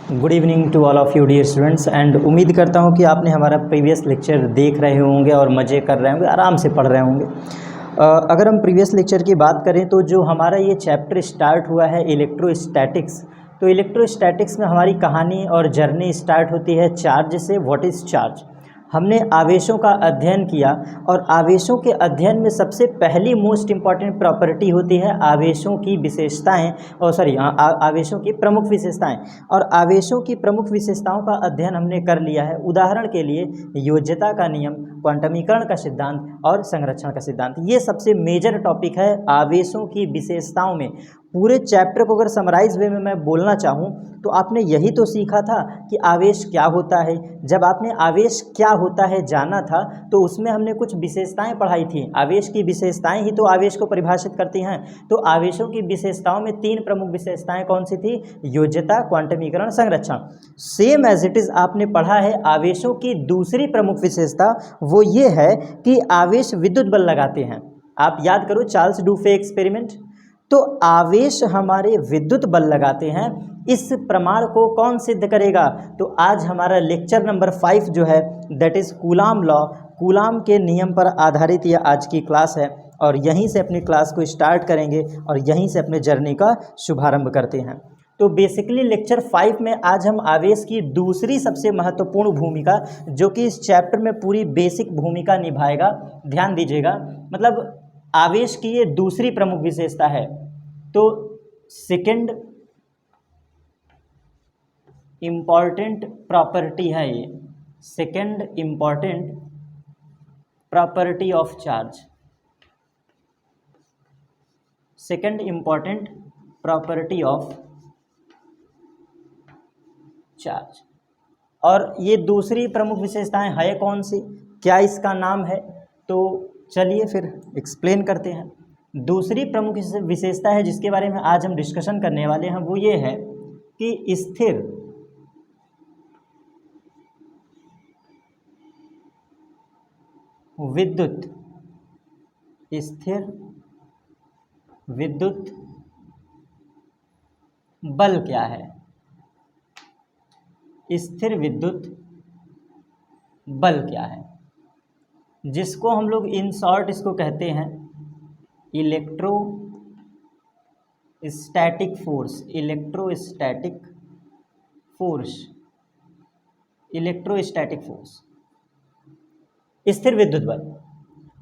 Good evening to all of you dear students and उम्मीद करता हूँ कि आपने हमारा प्रीवियस लेक्चर देख रहे होंगे और मज़े कर रहे होंगे, आराम से पढ़ रहे होंगे। अगर हम प्रीवियस लेक्चर की बात करें तो जो हमारा ये चैप्टर स्टार्ट हुआ है इलेक्ट्रोस्टैटिक्स, तो इलेक्ट्रोस्टैटिक्स में हमारी कहानी और जर्नी स्टार्ट होती है चार्ज से। What is charge? हमने आवेशों का अध्ययन किया और आवेशों के अध्ययन में सबसे पहली मोस्ट इम्पॉर्टेंट प्रॉपर्टी होती है आवेशों की विशेषताएं, और आवेशों की प्रमुख विशेषताएं। और आवेशों की प्रमुख विशेषताओं का अध्ययन हमने कर लिया है। उदाहरण के लिए योज्यता का नियम, क्वांटमीकरण का सिद्धांत और संरक्षण का सिद्धांत। ये सबसे मेजर टॉपिक है आवेशों की विशेषताओं में। पूरे चैप्टर को अगर समराइज वे में मैं बोलना चाहूँ तो आपने यही तो सीखा था कि आवेश क्या होता है। जब आपने आवेश क्या होता है जाना था तो उसमें हमने कुछ विशेषताएं पढ़ाई थी। आवेश की विशेषताएं ही तो आवेश को परिभाषित करती हैं। तो आवेशों की विशेषताओं में तीन प्रमुख विशेषताएं कौन सी थी? योज्यता, क्वांटमीकरण, संरक्षण। सेम एज इट इज़ आपने पढ़ा है आवेशों की दूसरी प्रमुख विशेषता, वो ये है कि आवेश विद्युत बल लगाते हैं। आप याद करो चार्ल्स डुफे एक्सपेरिमेंट। तो आवेश हमारे विद्युत बल लगाते हैं। इस प्रमाण को कौन सिद्ध करेगा? तो आज हमारा लेक्चर नंबर 5 जो है that is coulomb law, coulomb के नियम पर आधारित यह आज की क्लास है। और यहीं से अपनी क्लास को स्टार्ट करेंगे और यहीं से अपने जर्नी का शुभारंभ करते हैं। तो बेसिकली लेक्चर 5 में आज हम आवेश की दूसरी सबसे महत्वपूर्ण भूमिका, जो कि इस चैप्टर में पूरी बेसिक भूमिका निभाएगा, ध्यान दीजिएगा, मतलब आवेश की ये दूसरी प्रमुख विशेषता है। तो सेकंड इम्पॉर्टेंट प्रॉपर्टी है ये, second important property of charge, second important property of charge. और ये दूसरी प्रमुख विशेषताएं है कौन सी, क्या इसका नाम है? तो चलिए फिर एक्सप्लेन करते हैं। दूसरी प्रमुख विशेषता है जिसके बारे में आज हम डिस्कशन करने वाले हैं, वो ये है कि स्थिर विद्युत, स्थिर विद्युत बल क्या है? स्थिर विद्युत बल क्या है, जिसको हम लोग इन शॉर्ट इसको कहते हैं electrostatic force, electrostatic force, electrostatic force, स्थिर विद्युत बल।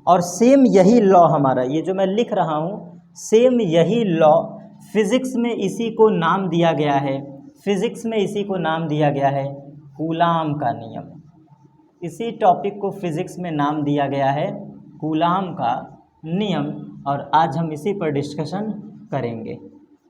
और सेम यही लॉ हमारा, ये जो मैं लिख रहा हूँ, सेम यही लॉ फिजिक्स में इसी को नाम दिया गया है, फिजिक्स में इसी को नाम दिया गया है कूलाम का नियम। इसी टॉपिक को फिजिक्स में नाम दिया गया है कूलाम का नियम, और आज हम इसी पर डिस्कशन करेंगे।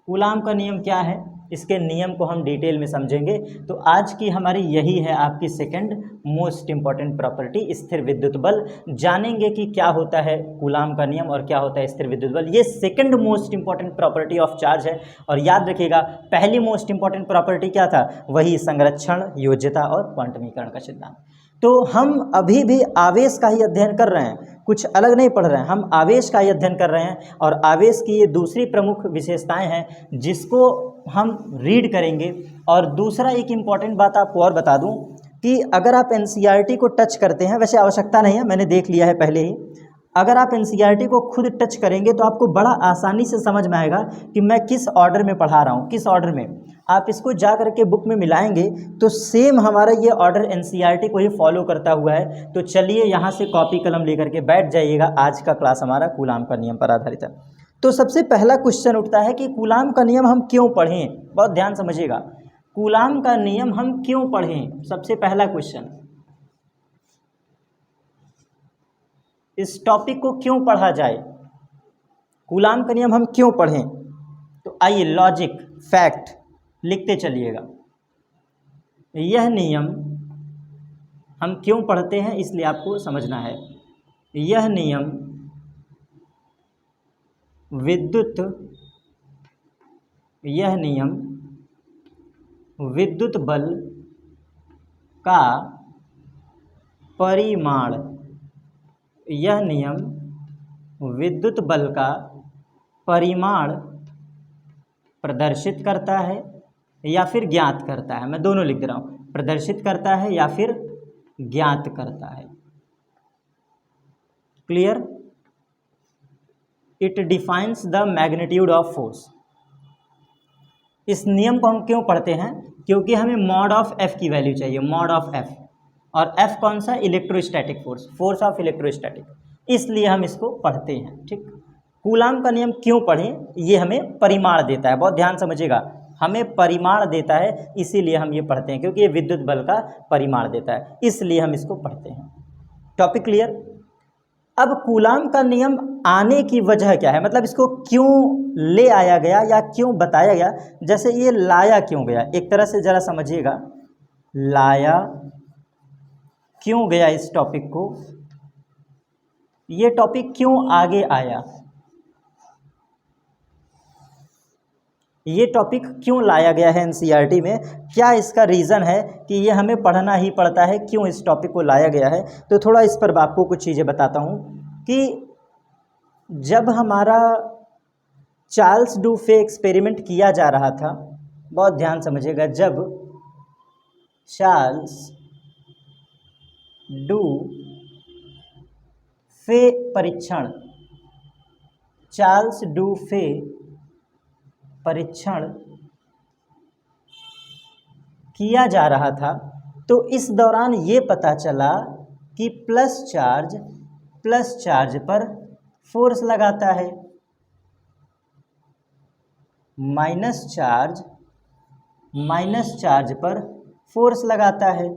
कूलाम का नियम क्या है, इसके नियम को हम डिटेल में समझेंगे। तो आज की हमारी यही है आपकी सेकंड मोस्ट इम्पॉर्टेंट प्रॉपर्टी, स्थिर विद्युत बल। जानेंगे कि क्या होता है कूलाम का नियम और क्या होता है स्थिर विद्युत बल। ये second most important property of charge है। और याद रखिएगा पहली मोस्ट इम्पॉर्टेंट प्रॉपर्टी क्या था? वही संरक्षण, योज्यता और क्वांटमीकरण का सिद्धांत। तो हम अभी भी आवेश का ही अध्ययन कर रहे हैं, कुछ अलग नहीं पढ़ रहे हैं, हम आवेश का ही अध्ययन कर रहे हैं। और आवेश की ये दूसरी प्रमुख विशेषताएं हैं जिसको हम रीड करेंगे। और दूसरा एक इम्पॉर्टेंट बात आपको और बता दूं कि अगर आप एनसीईआरटी को टच करते हैं, वैसे आवश्यकता नहीं है, मैंने देख लिया है पहले ही, अगर आप एनसीईआरटी को खुद टच करेंगे तो आपको बड़ा आसानी से समझ में आएगा कि मैं किस ऑर्डर में पढ़ा रहा हूँ, किस ऑर्डर में। आप इसको जा करके बुक में मिलाएंगे तो सेम हमारा ये ऑर्डर एनसीईआरटी को ही फॉलो करता हुआ है। तो चलिए यहाँ से कॉपी कलम लेकर के बैठ जाइएगा, आज का क्लास हमारा कूलाम का नियम पर आधारित है। तो सबसे पहला क्वेश्चन उठता है कि कूलाम का नियम हम क्यों पढ़ें? बहुत ध्यान समझिएगा, कूलाम का नियम हम क्यों पढ़ें? सबसे पहला क्वेश्चन, इस टॉपिक को क्यों पढ़ा जाए, कूलाम का नियम हम क्यों पढ़ें? तो आइए लॉजिक फैक्ट लिखते चलिएगा। यह नियम हम क्यों पढ़ते हैं इसलिए आपको समझना है। यह नियम विद्युत, यह नियम विद्युत बल का परिमाण, यह नियम विद्युत बल का परिमाण प्रदर्शित करता है, या फिर ज्ञात करता है, मैं दोनों लिख दे रहा हूँ, प्रदर्शित करता है या फिर ज्ञात करता है। Clear? It defines the magnitude of force. इस नियम को हम क्यों पढ़ते हैं? क्योंकि हमें मॉड ऑफ एफ की वैल्यू चाहिए, मॉड ऑफ एफ, और एफ कौन सा? Electrostatic force, force of electrostatic, इसलिए हम इसको पढ़ते हैं। ठीक, कूलाम का नियम क्यों पढ़ें? ये हमें परिमाण देता है, बहुत ध्यान समझिएगा, हमें परिमाण देता है, इसीलिए हम ये पढ़ते हैं, क्योंकि ये विद्युत बल का परिमाण देता है, इसलिए हम इसको पढ़ते हैं। Topic clear? अब कूलाम का नियम आने की वजह क्या है, मतलब इसको क्यों ले आया गया या क्यों बताया गया? जैसे ये लाया क्यों गया, एक तरह से जरा समझिएगा, लाया क्यों गया इस टॉपिक को, ये टॉपिक क्यों आगे आया, ये टॉपिक क्यों लाया गया है एनसीईआरटी में, क्या इसका रीज़न है कि ये हमें पढ़ना ही पड़ता है, क्यों इस टॉपिक को लाया गया है? तो थोड़ा इस पर आपको कुछ चीज़ें बताता हूँ कि जब हमारा चार्ल्स डूफे एक्सपेरिमेंट किया जा रहा था, बहुत ध्यान समझिएगा, जब चार्ल्स डूफे परीक्षण, चार्ल्स डूफे परीक्षण किया जा रहा था, तो इस दौरान ये पता चला कि प्लस चार्ज पर फोर्स लगाता है, माइनस चार्ज पर फोर्स लगाता है,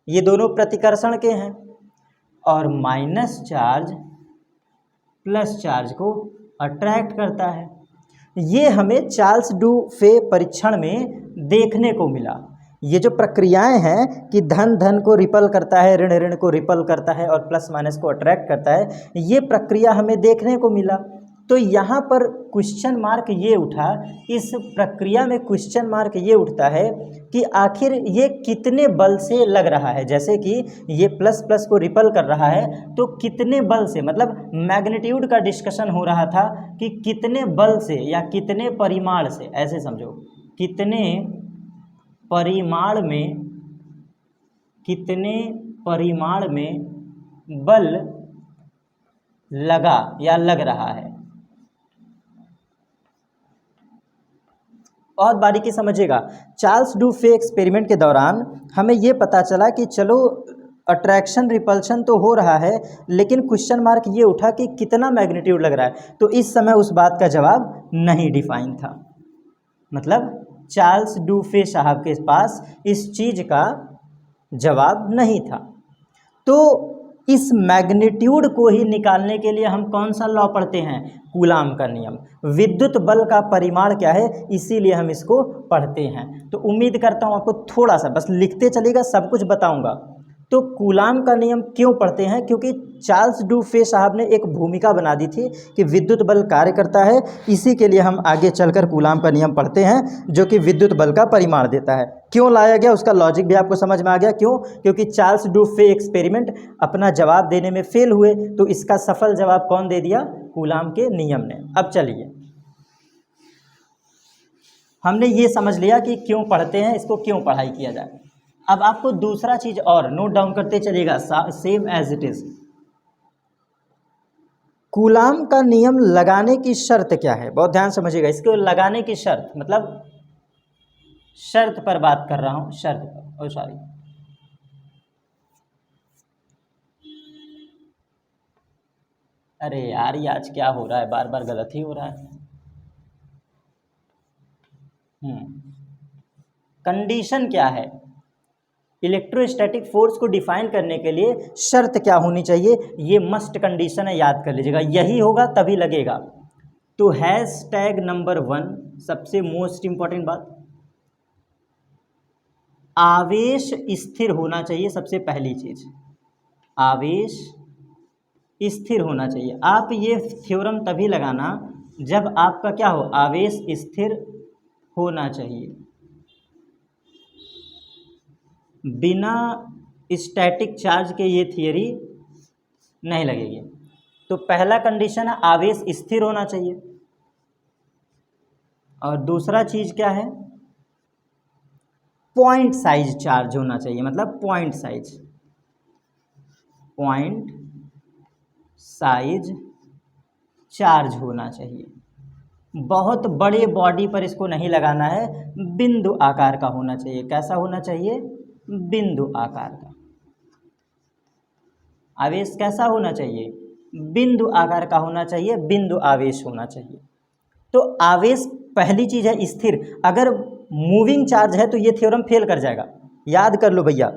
ये दोनों प्रतिकर्षण के हैं, और माइनस चार्ज प्लस चार्ज को अट्रैक्ट करता है। ये हमें चार्ल्स डूफे परीक्षण में देखने को मिला। ये जो प्रक्रियाएं हैं कि धन को रिपल करता है, ऋण को रिपल करता है, और प्लस माइनस को अट्रैक्ट करता है, ये प्रक्रिया हमें देखने को मिला। तो यहाँ पर क्वेश्चन मार्क ये उठा, इस प्रक्रिया में क्वेश्चन मार्क ये उठता है कि आखिर ये कितने बल से लग रहा है। जैसे कि ये प्लस को रिपल कर रहा है, तो कितने बल से, मतलब मैग्नीट्यूड का डिस्कशन हो रहा था कि कितने बल से या कितने परिमाण से, ऐसे समझो, कितने परिमाण में बल लगा या लग रहा है। और बारीकी समझिएगा, चार्ल्स डूफे एक्सपेरिमेंट के दौरान हमें ये पता चला कि चलो अट्रैक्शन रिपल्शन तो हो रहा है, लेकिन क्वेश्चन मार्क ये उठा कि कितना मैग्नीट्यूड लग रहा है। तो इस समय उस बात का जवाब नहीं डिफाइन था, मतलब चार्ल्स डूफे साहब के पास इस चीज़ का जवाब नहीं था। तो इस मैग्नीट्यूड को ही निकालने के लिए हम कौन सा लॉ पढ़ते हैं? कूलाम का नियम, विद्युत बल का परिमाण क्या है, इसीलिए हम इसको पढ़ते हैं। तो उम्मीद करता हूँ आपको थोड़ा सा, बस लिखते चलिएगा, सब कुछ बताऊंगा। तो कूलाम का नियम क्यों पढ़ते हैं? क्योंकि चार्ल्स डूफे साहब ने एक भूमिका बना दी थी कि विद्युत बल कार्य करता है, इसी के लिए हम आगे चलकर कूलाम का नियम पढ़ते हैं, जो कि विद्युत बल का परिमाण देता है। क्यों लाया गया, उसका लॉजिक भी आपको समझ में आ गया। क्यों? क्योंकि चार्ल्स डूफे एक्सपेरिमेंट अपना जवाब देने में फेल हुए, तो इसका सफल जवाब कौन दे दिया? कूलाम के नियम ने। अब चलिए, हमने ये समझ लिया कि क्यों पढ़ते हैं, इसको क्यों पढ़ाई किया जाए। अब आपको दूसरा चीज और नोट डाउन करते चलिएगा, same as it is. Coulomb का नियम लगाने की शर्त क्या है? बहुत ध्यान समझिएगा, इसको लगाने की शर्त, मतलब शर्त पर बात कर रहा हूं, शर्त पर, सॉरी, अरे यार ये आज क्या हो रहा है, बार बार गलत ही हो रहा है। कंडीशन क्या है? इलेक्ट्रोस्टैटिक फोर्स को डिफाइन करने के लिए शर्त क्या होनी चाहिए? ये मस्ट कंडीशन है, याद कर लीजिएगा, यही होगा तभी लगेगा। तो हैशटैग नंबर 1, सबसे मोस्ट इंपॉर्टेंट बात, आवेश स्थिर होना चाहिए। सबसे पहली चीज, आवेश स्थिर होना चाहिए। आप ये थ्योरम तभी लगाना जब आपका क्या हो, आवेश स्थिर होना चाहिए, बिना स्टैटिक चार्ज के ये थियरी नहीं लगेगी। तो पहला कंडीशन है आवेश स्थिर होना चाहिए, और दूसरा चीज क्या है? पॉइंट साइज चार्ज होना चाहिए, मतलब पॉइंट साइज चार्ज होना चाहिए। बहुत बड़े बॉडी पर इसको नहीं लगाना है, बिंदु आकार का होना चाहिए। कैसा होना चाहिए? बिंदु आकार का। आवेश कैसा होना चाहिए? बिंदु आकार का होना चाहिए, बिंदु आवेश होना चाहिए। तो आवेश पहली चीज है स्थिर। अगर मूविंग चार्ज है तो ये थ्योरम फेल कर जाएगा, याद कर लो भैया।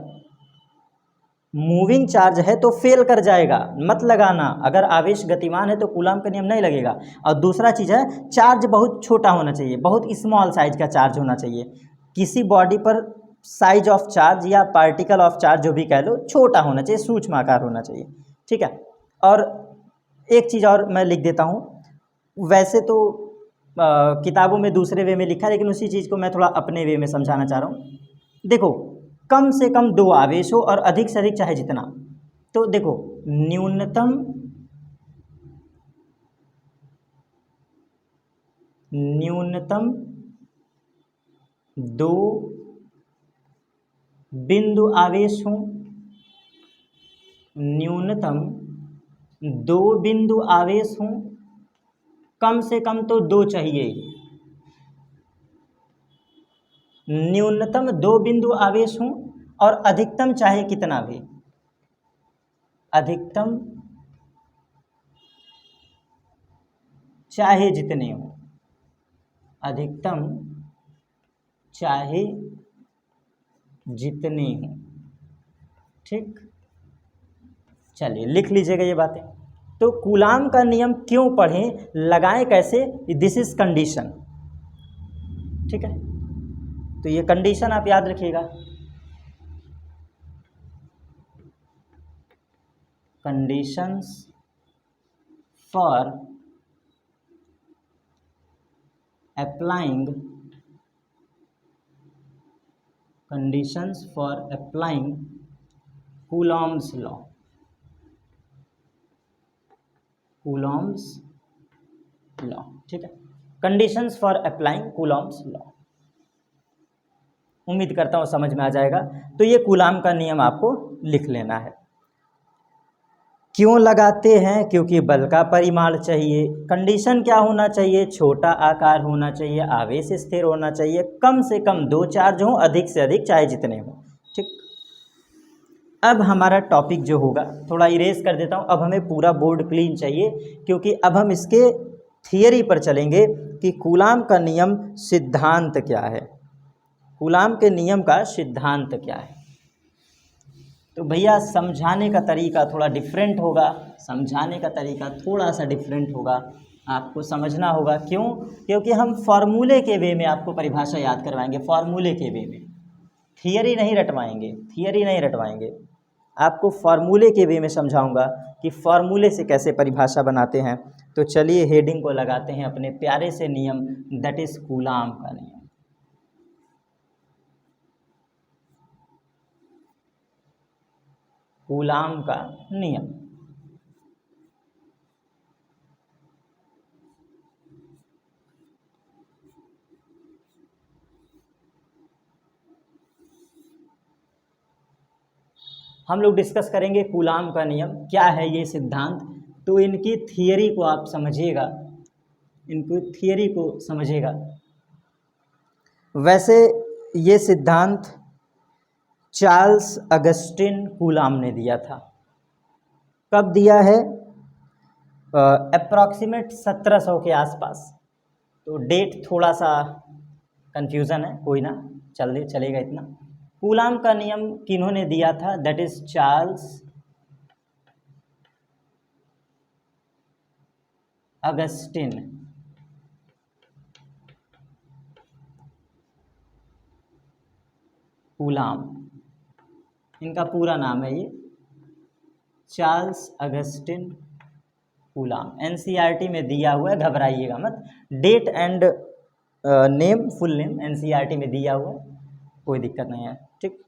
मूविंग चार्ज है तो फेल कर जाएगा, मत लगाना। अगर आवेश गतिमान है तो कूलाम का नियम नहीं लगेगा। और दूसरा चीज़ है चार्ज बहुत छोटा होना चाहिए, बहुत स्मॉल साइज का चार्ज होना चाहिए। किसी बॉडी पर साइज ऑफ चार्ज या पार्टिकल ऑफ चार्ज जो भी कह लो, छोटा होना चाहिए, सूक्ष्म आकार होना चाहिए, ठीक है। और एक चीज़ और मैं लिख देता हूँ, वैसे तो किताबों में दूसरे वे में लिखा है, लेकिन उसी चीज़ को मैं थोड़ा अपने वे में समझाना चाह रहा हूँ। देखो, कम से कम 2 आवेश हो और अधिक से अधिक चाहे जितना। तो देखो, न्यूनतम 2 बिंदु आवेश हों, न्यूनतम 2 बिंदु आवेश हों, कम से कम तो 2 चाहिए। न्यूनतम 2 बिंदु आवेश हों और अधिकतम चाहे कितना भी, अधिकतम चाहे जितने हो, अधिकतम चाहे जितने हो, ठीक। चलिए लिख लीजिएगा ये बातें। तो कूलाम का नियम क्यों पढ़ें, लगाएं कैसे, दिस इज कंडीशन, ठीक है। तो ये कंडीशन आप याद रखिएगा। Conditions for applying Coulomb's law, ठीक है। Conditions for applying Coulomb's law, उम्मीद करता हूँ समझ में आ जाएगा। तो ये कूलाम का नियम आपको लिख लेना है। क्यों लगाते हैं? क्योंकि बल का परिमाण चाहिए। कंडीशन क्या होना चाहिए? छोटा आकार होना चाहिए, आवेश स्थिर होना चाहिए, कम से कम 2 चार्ज हों, अधिक से अधिक चाहे जितने हों, ठीक। अब हमारा टॉपिक जो होगा, थोड़ा इरेज कर देता हूँ, अब हमें पूरा बोर्ड क्लीन चाहिए, क्योंकि अब हम इसके थियरी पर चलेंगे कि कूलाम का नियम सिद्धांत क्या है, कूलाम के नियम का सिद्धांत क्या है। तो भैया समझाने का तरीका थोड़ा डिफरेंट होगा, समझाने का तरीका थोड़ा सा डिफरेंट होगा, आपको समझना होगा। क्यों? क्योंकि हम फॉर्मूले के वे में आपको परिभाषा याद करवाएंगे, फॉर्मूले के वे में, थियरी नहीं रटवाएंगे, आपको फॉर्मूले के वे में समझाऊंगा कि फॉर्मूले से कैसे परिभाषा बनाते हैं। तो चलिए हेडिंग को लगाते हैं अपने प्यारे से नियम, दैट इज कूलाम का नियम। कूलाम का नियम। हम लोग डिस्कस करेंगे कूलाम का नियम क्या है, ये सिद्धांत। तो इनकी थियरी को आप समझिएगा, इनको थियरी को समझिएगा। वैसे ये सिद्धांत चार्ल्स अगस्टिन कूलाम ने दिया था। कब दिया है? अप्रॉक्सीमेट 1700 के आसपास। तो डेट थोड़ा सा कंफ्यूजन है, कोई ना, चलेगा इतना। कूलाम का नियम किन्होंने दिया था? That is Charles Augustine. Coulomb, इनका पूरा नाम है ये, चार्ल्स अगस्टिन कूलाम। एनसीईआरटी में दिया हुआ है, घबराइएगा मत। Date and name, full name NCERT में दिया हुआ है, कोई दिक्कत नहीं है, ठीक।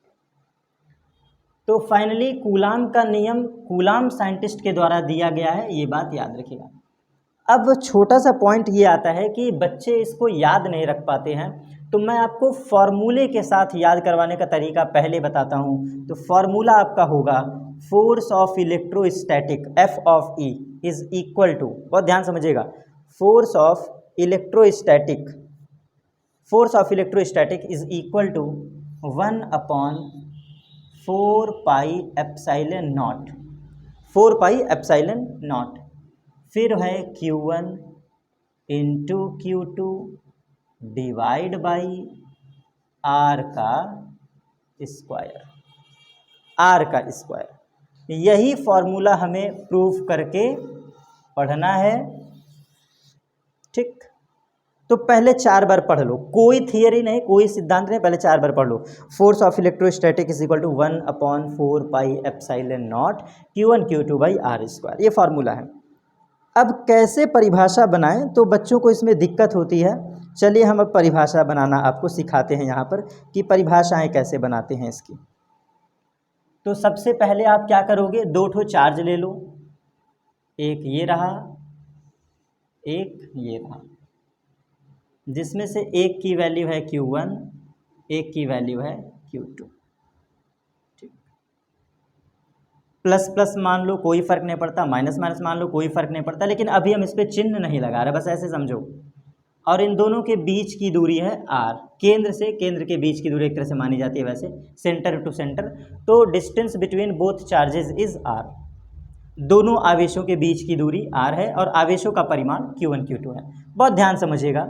तो फाइनली कूलाम का नियम कूलाम साइंटिस्ट के द्वारा दिया गया है, ये बात याद रखिएगा। अब छोटा सा पॉइंट ये आता है कि बच्चे इसको याद नहीं रख पाते हैं। तो मैं आपको फॉर्मूले के साथ याद करवाने का तरीका पहले बताता हूँ। तो फॉर्मूला आपका होगा force of electrostatic F of E is equal to, बहुत ध्यान समझिएगा, force of electrostatic is equal to 1/4 pi epsilon naught, 4 pi epsilon naught, फिर है Q1 into Q2 divide by R का स्क्वायर। यही फॉर्मूला हमें प्रूफ करके पढ़ना है, ठीक। तो पहले 4 बार पढ़ लो, कोई थियरी नहीं, कोई सिद्धांत नहीं, पहले 4 बार पढ़ लो। Force of electrostatic is equal to 1/4 pi epsilon naught Q1 Q2 by R square, ये फार्मूला है। अब कैसे परिभाषा बनाएं, तो बच्चों को इसमें दिक्कत होती है। चलिए हम अब परिभाषा बनाना आपको सिखाते हैं यहाँ पर कि परिभाषाएं कैसे बनाते हैं इसकी। तो सबसे पहले आप क्या करोगे, 2 ठो चार्ज ले लो, एक ये रहा, एक ये रहा, जिसमें से एक की वैल्यू है Q1, एक की वैल्यू है Q2, ठीक। प्लस प्लस मान लो कोई फर्क नहीं पड़ता, माइनस माइनस मान लो कोई फर्क नहीं पड़ता, लेकिन अभी हम इस पर चिन्ह नहीं लगा रहे, बस ऐसे समझो। और इन दोनों के बीच की दूरी है R, केंद्र से केंद्र के बीच की दूरी एक तरह से मानी जाती है वैसे, सेंटर टू सेंटर। तो distance between both charges is R, दोनों आवेशों के बीच की दूरी R है और आवेशों का परिमाण Q1 Q2 है। बहुत ध्यान समझिएगा,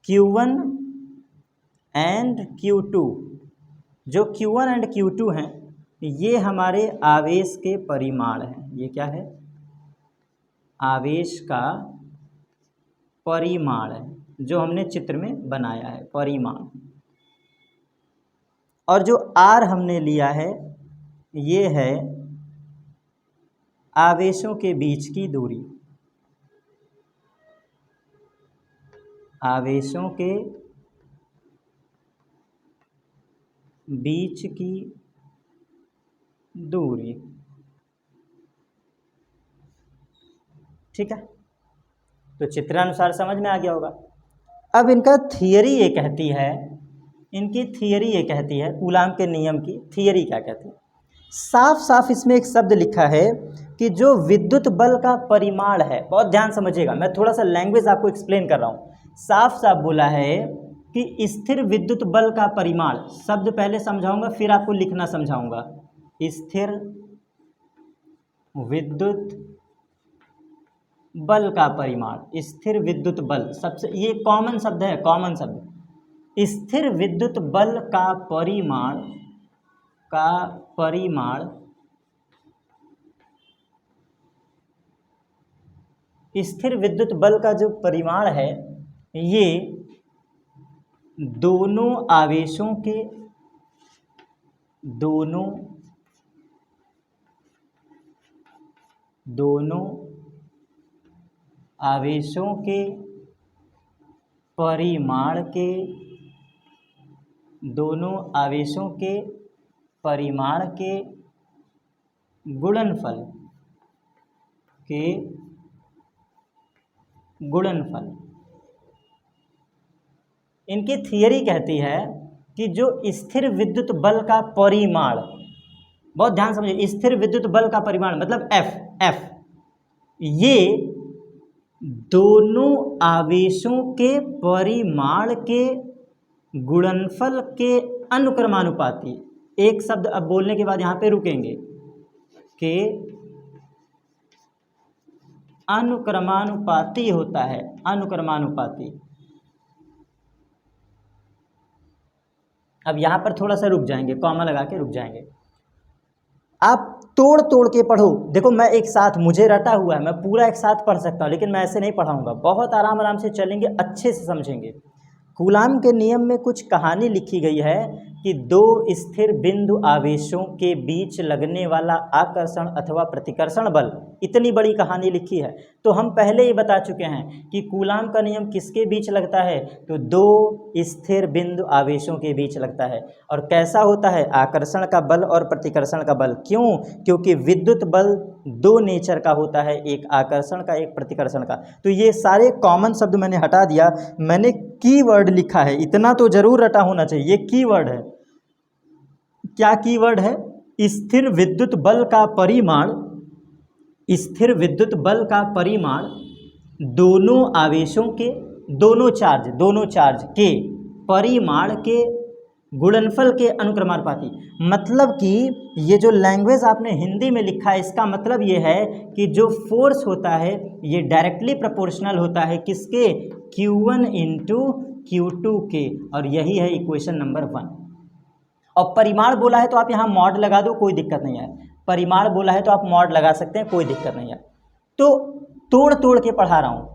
Q1 एंड Q2, जो Q1 एंड Q2 हैं ये हमारे आवेश के परिमाण हैं। ये क्या है, आवेश का परिमाण है, जो हमने चित्र में बनाया है, परिमाण। और जो R हमने लिया है ये है आवेशों के बीच की दूरी, आवेशों के बीच की दूरी, ठीक है। तो चित्रानुसार समझ में आ गया होगा। अब इनका थियरी ये कहती है, इनकी थियरी ये कहती है, कूलाम के नियम की थियरी क्या कहती है, साफ साफ इसमें एक शब्द लिखा है कि जो विद्युत बल का परिमाण है, बहुत ध्यान समझिएगा, मैं थोड़ा सा लैंग्वेज आपको एक्सप्लेन कर रहा हूँ। साफ साफ बोला है कि स्थिर विद्युत बल का परिमाण, शब्द पहले समझाऊंगा फिर आपको लिखना समझाऊंगा। स्थिर विद्युत बल का परिमाण, स्थिर विद्युत बल, सबसे ये कॉमन शब्द है, कॉमन शब्द। स्थिर विद्युत बल का परिमाण स्थिर विद्युत बल का जो परिमाण है ये दोनों आवेशों के परिमाण के गुणनफल। इनकी थियरी कहती है कि जो स्थिर विद्युत बल का परिमाण, बहुत ध्यान समझिए, स्थिर विद्युत बल का परिमाण मतलब F, ये दोनों आवेशों के परिमाण के गुणनफल के अनुक्रमानुपाती, एक शब्द अब बोलने के बाद यहाँ पे रुकेंगे, के अनुक्रमानुपाती होता है, अनुक्रमानुपाती। अब यहाँ पर थोड़ा सा रुक जाएंगे, कॉमा लगा के रुक जाएंगे। आप तोड़ तोड़ के पढ़ो, देखो मैं एक साथ, मुझे रटा हुआ है, मैं पूरा एक साथ पढ़ सकता हूँ, लेकिन मैं ऐसे नहीं पढ़ाऊँगा, बहुत आराम आराम से चलेंगे, अच्छे से समझेंगे। कूलाम के नियम में कुछ कहानी लिखी गई है कि दो स्थिर बिंदु आवेशों के बीच लगने वाला आकर्षण अथवा प्रतिकर्षण बल, इतनी बड़ी कहानी लिखी है। तो हम पहले ही बता चुके हैं कि कूलाम का नियम किसके बीच लगता है, तो दो स्थिर बिंदु आवेशों के बीच लगता है। और कैसा होता है, आकर्षण का बल और प्रतिकर्षण का बल। क्यों, क्योंकि विद्युत बल दो नेचर का होता है, एक आकर्षण का, एक प्रतिकर्षण का। तो ये सारे कॉमन शब्द मैंने हटा दिया, मैंने कीवर्ड लिखा है, इतना तो जरूर रटा होना चाहिए, ये कीवर्ड है। क्या कीवर्ड है? स्थिर विद्युत बल का परिमाण, स्थिर विद्युत बल का परिमाण दोनों आवेशों के, दोनों चार्ज के परिमाण के गुणनफल के अनुक्रमानुपाती। मतलब कि ये जो लैंग्वेज आपने हिंदी में लिखा है, इसका मतलब ये है कि जो फोर्स होता है ये डायरेक्टली प्रोपोर्शनल होता है किसके? Q1 इंटू Q2 के, और यही है इक्वेशन नंबर 1। और परिमाण बोला है तो आप यहाँ मॉड लगा दो, कोई दिक्कत नहीं है। परिमाण बोला है तो आप मॉड लगा सकते हैं, कोई दिक्कत नहीं है। तो तोड़ तोड़ के पढ़ा रहा हूँ।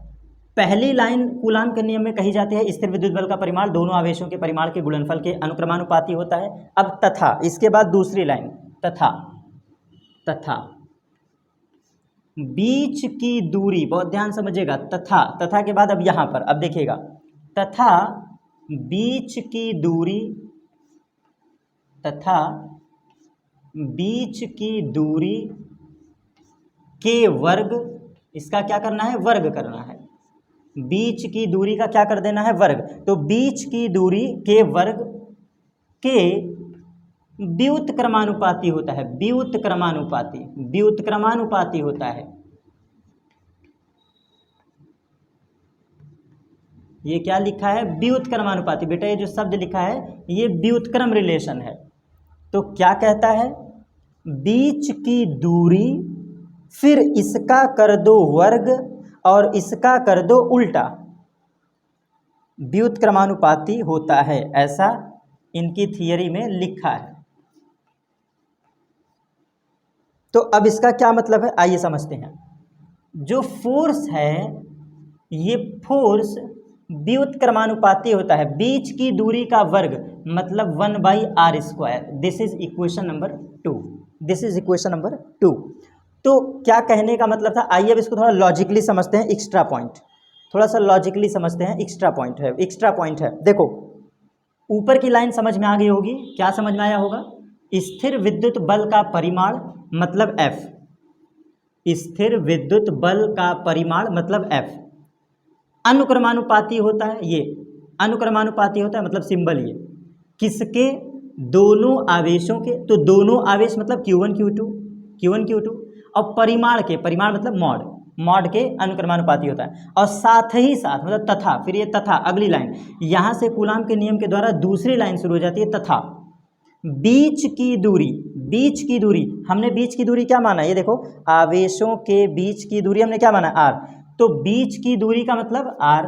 पहली लाइन कूलाम के नियम में कही जाती है स्थिर विद्युत बल का परिमाण दोनों आवेशों के परिमाण के गुणनफल के अनुक्रमानुपाती होता है। अब तथा, इसके बाद दूसरी लाइन तथा बीच की दूरी, बहुत ध्यान समझिएगा, तथा के बाद अब यहाँ पर अब देखिएगा, तथा बीच की दूरी के वर्ग, इसका क्या करना है? वर्ग करना है। बीच की दूरी का क्या कर देना है? वर्ग। तो बीच की दूरी के वर्ग के व्युत्क्रमानुपाती होता है, व्युत्क्रमानुपाती होता है। ये क्या लिखा है? व्युत्क्रमानुपाती। बेटा ये जो शब्द लिखा है ये व्युत्क्रम रिलेशन है। तो क्या कहता है? बीच की दूरी फिर इसका कर दो वर्ग और इसका कर दो उल्टा, व्युत्क्रमानुपाती होता है, ऐसा इनकी थियरी में लिखा है। तो अब इसका क्या मतलब है, आइए समझते हैं। जो फोर्स है ये फोर्स व्युत्क्रमानुपाती होता है, बीच की दूरी का वर्ग मतलब 1/r²। This is equation number 2, this is equation number 2। तो क्या कहने का मतलब था, आइए अब इसको थोड़ा लॉजिकली समझते हैं। एक्स्ट्रा पॉइंट, थोड़ा सा लॉजिकली समझते हैं। एक्स्ट्रा पॉइंट है। देखो ऊपर की लाइन समझ में आ गई होगी, क्या समझ में आया होगा? स्थिर विद्युत बल का परिमाण मतलब F, स्थिर विद्युत बल का परिमाण मतलब F अनुक्रमानुपाती होता है। ये अनुक्रमानुपाती होता है मतलब सिंबल ये किसके? दोनों आवेशों के। तो दोनों आवेश मतलब Q1 Q2 और परिमाण के, परिमाण मतलब मॉड के अनुक्रमानुपाती होता है। और साथ ही साथ मतलब तथा, फिर ये तथा अगली लाइन, यहाँ से कूलाम के नियम के द्वारा दूसरी लाइन शुरू हो जाती है, तथा बीच की दूरी, हमने बीच की दूरी क्या माना? ये देखो आवेशों के बीच की दूरी हमने क्या माना? r। तो बीच की दूरी का मतलब r,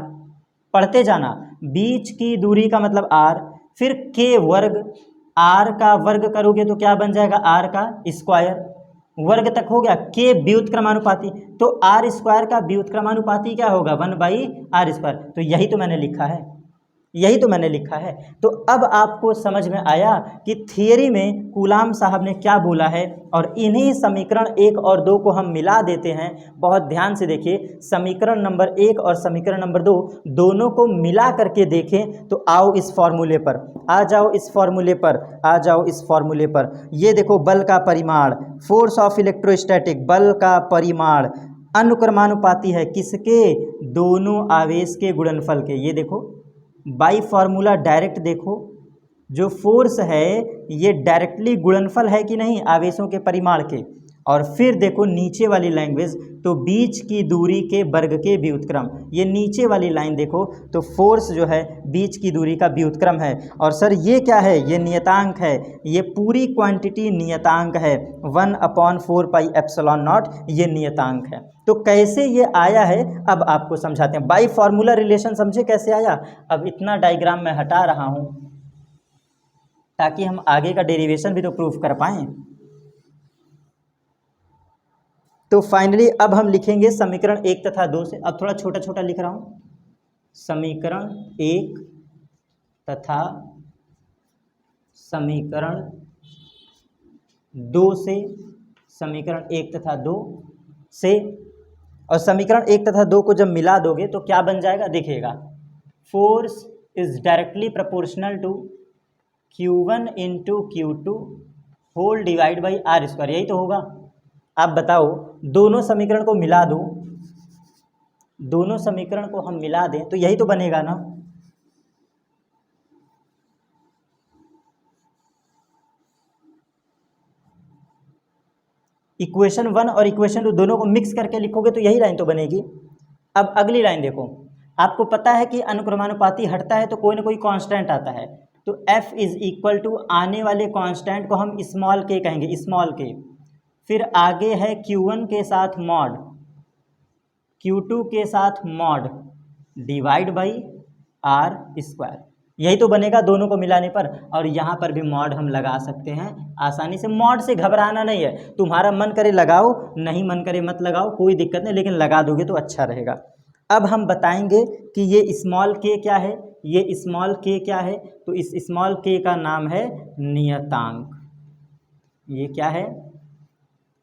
पढ़ते जाना, बीच की दूरी का मतलब r, फिर के वर्ग, r का वर्ग करोगे तो क्या बन जाएगा? r का स्क्वायर, वर्ग तक हो गया। के व्युत्क्रमानुपाती, तो r² का व्युत्क्रमानुपाती क्या होगा? 1/r²। तो यही तो मैंने लिखा है। तो अब आपको समझ में आया कि थियरी में कूलाम साहब ने क्या बोला है, और इन्हीं समीकरण 1 और 2 को हम मिला देते हैं। बहुत ध्यान से देखिए, समीकरण नंबर 1 और समीकरण नंबर 2 दोनों को मिला करके देखें तो आओ इस फॉर्मूले पर, आ जाओ इस फॉर्मूले पर। ये देखो बल का परिमाण, फोर्स ऑफ इलेक्ट्रोस्टैटिक, बल का परिमाण अनुक्रमानुपाती है किसके? दोनों आवेश के गुणनफल के। ये देखो बाई फार्मूला डायरेक्ट देखो, जो फोर्स है ये डायरेक्टली गुणनफल है कि नहीं आवेशों के परिमाण के। और फिर देखो नीचे वाली लैंग्वेज, तो बीच की दूरी के वर्ग के व्युत्क्रम। ये नीचे वाली लाइन देखो तो फोर्स जो है बीच की दूरी का व्युत्क्रम है। और सर ये क्या है? ये नियतांक है, ये पूरी क्वांटिटी नियतांक है, 1/4πε0 ये नियतांक है। तो कैसे ये आया है अब आपको समझाते हैं। बाई फार्मूला रिलेशन समझे कैसे आया? अब इतना डायग्राम मैं हटा रहा हूँ ताकि हम आगे का डेरिवेशन भी तो प्रूफ कर पाएं। तो फाइनली अब हम लिखेंगे समीकरण 1 तथा 2 से। अब थोड़ा छोटा छोटा लिख रहा हूँ, समीकरण 1 तथा समीकरण 2 से, समीकरण 1 तथा 2 से। और समीकरण 1 तथा 2 को जब मिला दोगे तो क्या बन जाएगा? देखिएगा, force is directly proportional to Q1 into Q2 whole divide by r²। यही तो होगा। आप बताओ, दोनों समीकरण को मिला दो, दोनों समीकरण को हम मिला दें तो यही तो बनेगा ना। इक्वेशन 1 और इक्वेशन 2 दोनों को मिक्स करके लिखोगे तो यही लाइन तो बनेगी। अब अगली लाइन देखो, आपको पता है कि अनुक्रमानुपाती हटता है तो कोई ना कोई कांस्टेंट आता है, तो f इज इक्वल टू आने वाले कांस्टेंट को हम स्मॉल के कहेंगे, स्मॉल के। फिर आगे है q1 के साथ मॉड, q2 के साथ mod divide by R square, यही तो बनेगा दोनों को मिलाने पर। और यहाँ पर भी मॉड हम लगा सकते हैं आसानी से। मॉड से घबराना नहीं है, तुम्हारा मन करे लगाओ, नहीं मन करे मत लगाओ, कोई दिक्कत नहीं, लेकिन लगा दोगे तो अच्छा रहेगा। अब हम बताएंगे कि ये स्मॉल के क्या है, ये स्मॉल के क्या है। तो इस स्मॉल के का नाम है नियतांक। ये क्या है?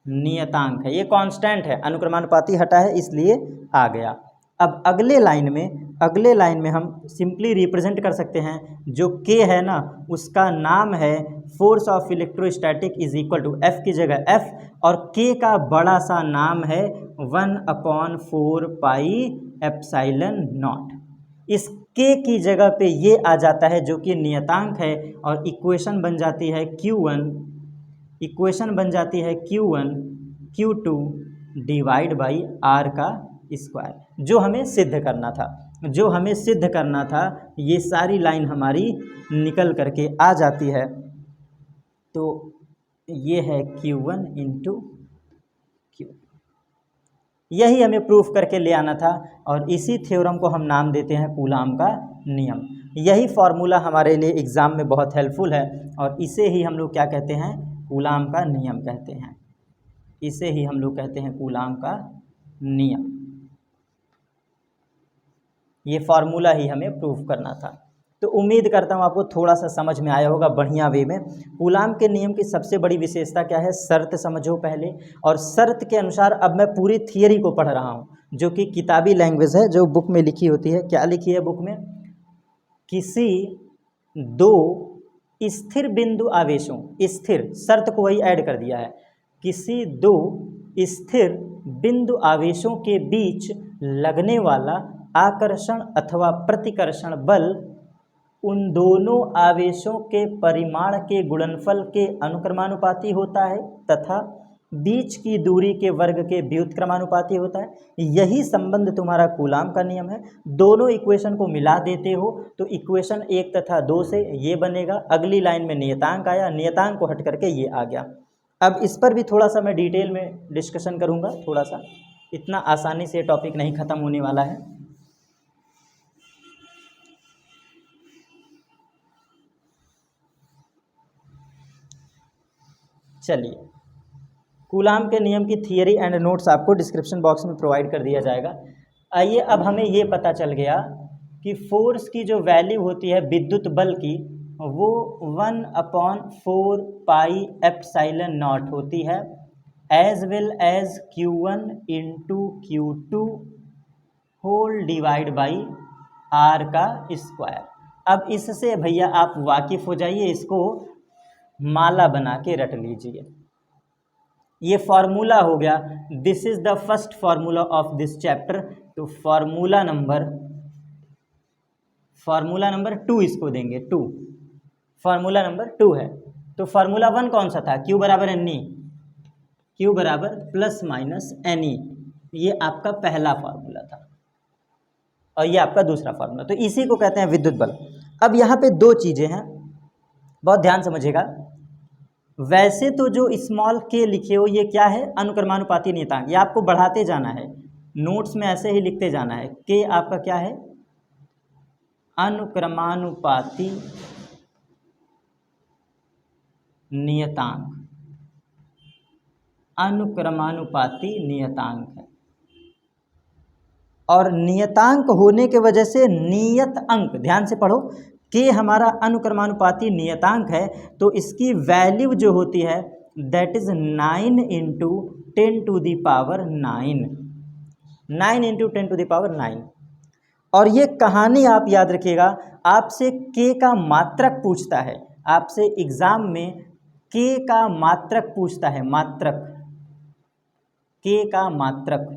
नियतांक है, ये कांस्टेंट है, अनुक्रमानुपाती हटा है इसलिए आ गया। अब अगले लाइन में हम सिंपली रिप्रेजेंट कर सकते हैं, जो के है ना उसका नाम है force of electrostatic is equal to F की जगह एफ, और के का बड़ा सा नाम है 1/4 पाई एप्सिलॉन नॉट। इस के की जगह पे ये आ जाता है जो कि नियतांक है, और इक्वेशन बन जाती है Q1 Q2 divide by R का स्क्वायर, जो हमें सिद्ध करना था। ये सारी लाइन हमारी निकल करके आ जाती है। तो ये है Q1 इंटू Q, यही हमें प्रूफ करके ले आना था, और इसी थ्योरम को हम नाम देते हैं कूलाम का नियम। यही फॉर्मूला हमारे लिए एग्ज़ाम में बहुत हेल्पफुल है, और इसे ही हम लोग क्या कहते हैं? कूलाम का नियम कहते हैं। इसे ही हम लोग कहते हैं कूलाम का नियम। ये फॉर्मूला ही हमें प्रूफ करना था। तो उम्मीद करता हूँ आपको थोड़ा सा समझ में आया होगा बढ़िया वे में। कूलाम के नियम की सबसे बड़ी विशेषता क्या है? शर्त समझो पहले, और शर्त के अनुसार अब मैं पूरी थियरी को पढ़ रहा हूँ, जो कि किताबी लैंग्वेज है, जो बुक में लिखी होती है। क्या लिखी है बुक में? किसी दो स्थिर बिंदु आवेशों, स्थिर शर्त को वही ऐड कर दिया है, किसी दो स्थिर बिंदु आवेशों के बीच लगने वाला आकर्षण अथवा प्रतिकर्षण बल उन दोनों आवेशों के परिमाण के गुणनफल के अनुक्रमानुपाती होता है, तथा बीच की दूरी के वर्ग के व्युत्क्रमानुपाती होता है। यही संबंध तुम्हारा कूलाम का नियम है। दोनों इक्वेशन को मिला देते हो तो इक्वेशन 1 तथा 2 से ये बनेगा। अगली लाइन में नियतांक आया, नियतांक को हट करके ये आ गया। अब इस पर भी थोड़ा सा मैं डिटेल में डिस्कशन करूँगा, थोड़ा सा, इतना आसानी से टॉपिक नहीं ख़त्म होने वाला है। चलिए, कूलाम के नियम की थियरी एंड नोट्स आपको डिस्क्रिप्शन बॉक्स में प्रोवाइड कर दिया जाएगा। आइए, अब हमें ये पता चल गया कि फोर्स की जो वैल्यू होती है विद्युत बल की, वो 1/4 पाई एप्सिलॉन नॉट होती है, as well as Q1 into Q2 whole divide by R का स्क्वायर। अब इससे भैया आप वाकिफ़ हो जाइए, इसको माला बना के रट लीजिए। ये फार्मूला हो गया, this is the first formula of this chapter. तो फार्मूला नंबर 2 इसको देंगे, 2 फार्मूला नंबर 2 है। तो फार्मूला 1 कौन सा था? Q बराबर NE, Q बराबर प्लस माइनस NE, ये आपका पहला फार्मूला था, और ये आपका दूसरा फार्मूला। तो इसी को कहते हैं विद्युत बल। अब यहाँ पे दो चीज़ें हैं, बहुत ध्यान समझिएगा। वैसे तो जो स्मॉल के लिखे हो ये क्या है? अनुक्रमानुपाती नियतांक। ये आपको बढ़ाते जाना है, नोट्स में ऐसे ही लिखते जाना है। के आपका क्या है? अनुक्रमानुपाती नियतांक, अनुक्रमानुपाती नियतांक है। और नियतांक होने के वजह से नियत अंक, ध्यान से पढ़ो, के हमारा अनुक्रमानुपाती नियतांक है, तो इसकी वैल्यू जो होती है that is 9 into 10 to the power 9, 9 into 10 to the power 9। और ये कहानी आप याद रखिएगा, आपसे के का मात्रक पूछता है, आपसे एग्जाम में के का मात्रक पूछता है, मात्रक, के का मात्रक।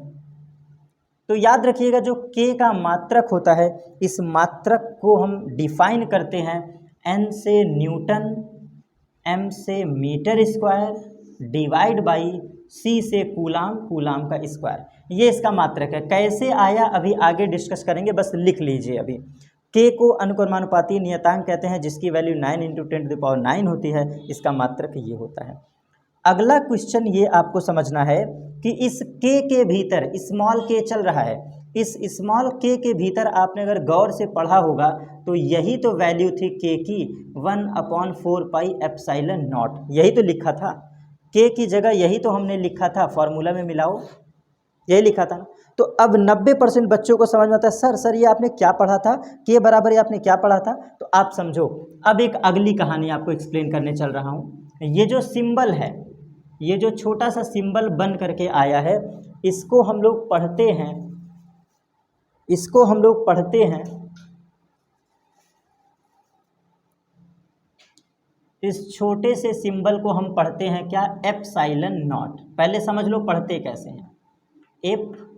तो याद रखिएगा, जो के का मात्रक होता है, इस मात्रक को हम डिफाइन करते हैं n से न्यूटन, m से metre square divide by C से कूलाम, कूलाम का स्क्वायर, ये इसका मात्रक है। कैसे आया अभी आगे डिस्कस करेंगे, बस लिख लीजिए अभी। K को अनुक्रमानुपाती नियतांक कहते हैं जिसकी वैल्यू 9 × 10⁻⁹ होती है, इसका मात्रक ये होता है। अगला क्वेश्चन ये आपको समझना है कि इस K के भीतर स्मॉल k चल रहा है, इस स्मॉल k के भीतर आपने अगर गौर से पढ़ा होगा तो यही तो वैल्यू थी K की 1/4πε0, यही तो लिखा था। K की जगह यही तो हमने लिखा था, फॉर्मूला में मिलाओ, यही लिखा था ना। तो अब 90% बच्चों को समझ में आता है, सर ये आपने क्या पढ़ा था, K बराबर ये आपने क्या पढ़ा था। तो आप समझो, अब एक अगली कहानी आपको एक्सप्लेन करने चल रहा हूँ। ये जो सिंबल है, ये जो छोटा सा सिंबल बन करके आया है, इसको हम लोग पढ़ते हैं, इसको हम लोग पढ़ते हैं, इस छोटे से सिंबल को हम पढ़ते हैं क्या, एप्सिलॉन नॉट। पहले समझ लो पढ़ते कैसे हैं, एप्सिलॉन